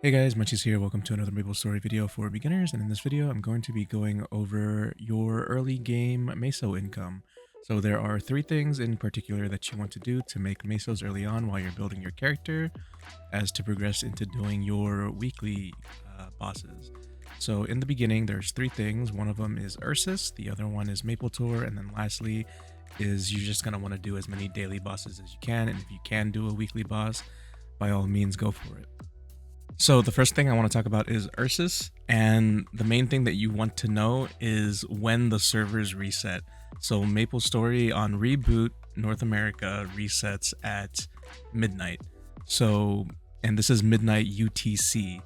Hey guys, Muncheez here. Welcome to another Maplestory video for beginners, and in this video I'm going to be going over your early game meso income. So there are three things in particular that you want to do to make mesos early on while you're building your character as to progress into doing your weekly bosses. So in the beginning there's three things. One of them is Ursus, the other one is Maplestory, and then lastly is you're just going to want to do as many daily bosses as you can, and if you can do a weekly boss, by all means go for it. So the first thing I want to talk about is Ursus, and the main thing that you want to know is when the servers reset. So Maplestory on reboot North America resets at midnight. So, and this is midnight UTC.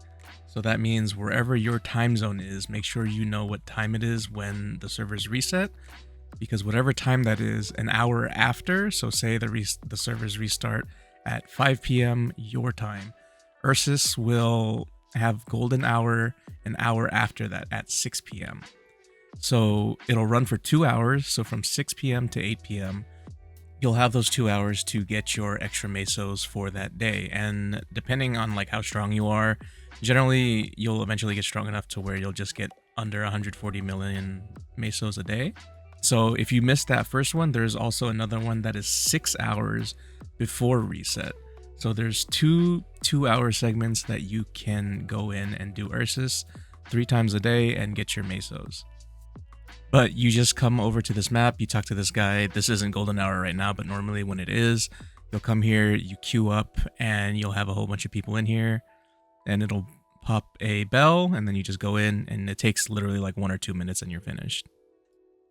So that means wherever your time zone is, make sure you know what time it is when the servers reset, because whatever time that is, an hour after, so say the servers restart at 5 p.m. your time, Ursus will have golden hour an hour after that at 6 p.m. So it'll run for 2 hours. So from 6 p.m. to 8 p.m., you'll have those 2 hours to get your extra mesos for that day. And depending on like how strong you are, generally you'll eventually get strong enough to where you'll just get under 140 million mesos a day. So if you missed that first one, there's also another one that is 6 hours before reset. So there's two 2-hour segments that you can go in and do Ursus 3 times a day and get your mesos. But you just come over to this map, you talk to this guy. This isn't golden hour right now, but normally when it is, you'll come here, you queue up, and you'll have a whole bunch of people in here, and it'll pop a bell, and then you just go in, and it takes literally like 1 or 2 minutes and you're finished.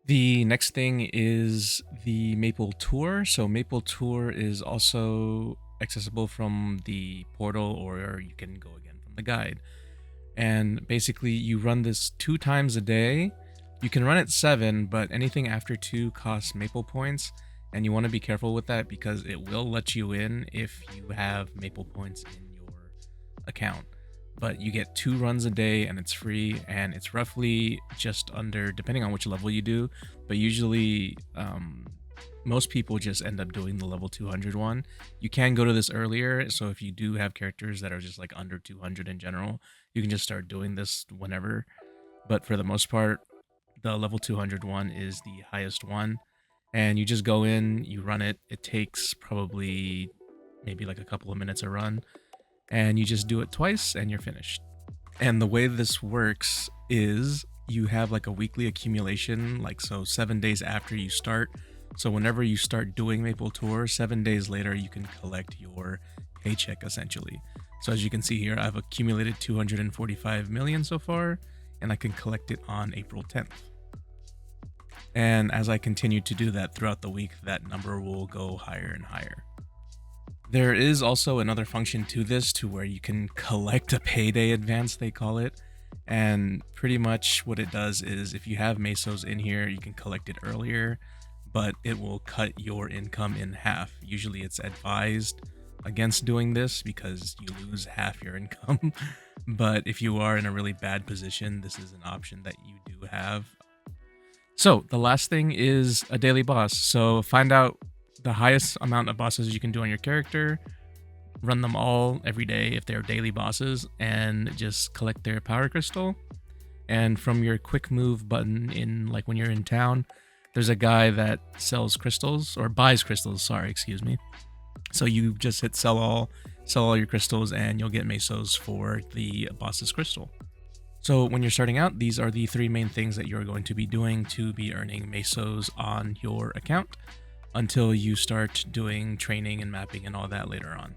The next thing is the Maplestory. So Maplestory is also accessible from the portal, or you can go again from the guide. And basically you run this 2 times a day. You can run it 7, but anything after 2 costs maple points, and you want to be careful with that because it will let you in if you have maple points in your account. But you get 2 runs a day and it's free, and it's roughly just under, depending on which level you do, but usually most people just end up doing the level 200 one. You can go to this earlier, so if you do have characters that are just like under 200 in general, you can just start doing this whenever. But for the most part, the level 200 one is the highest one, and you just go in, you run it. It takes probably maybe like a couple of minutes a run, and you just do it twice and you're finished. And the way this works is you have like a weekly accumulation, like so 7 days after you start. So whenever you start doing Maplestory, 7 days later you can collect your paycheck essentially. So as you can see here, I've accumulated 245 million so far, and I can collect it on April 10th. And as I continue to do that throughout the week, that number will go higher and higher. There is also another function to this, to where you can collect a payday advance, they call it. And pretty much what it does is if you have mesos in here, you can collect it earlier, but it will cut your income in half. Usually it's advised against doing this because you lose half your income. But if you are in a really bad position, this is an option that you do have. So the last thing is a daily boss. So find out the highest amount of bosses you can do on your character, run them all every day if they're daily bosses, and just collect their power crystal. And from your quick move button, in like when you're in town, there's a guy that sells crystals, or buys crystals, sorry, excuse me. So you just hit sell all your crystals, and you'll get mesos for the boss's crystal. So when you're starting out, these are the 3 main things that you're going to be doing to be earning mesos on your account until you start doing training and mapping and all that later on.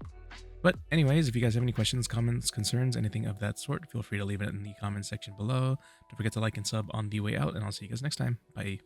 But anyways, if you guys have any questions, comments, concerns, anything of that sort, feel free to leave it in the comment section below. Don't forget to like and sub on the way out, and I'll see you guys next time. Bye.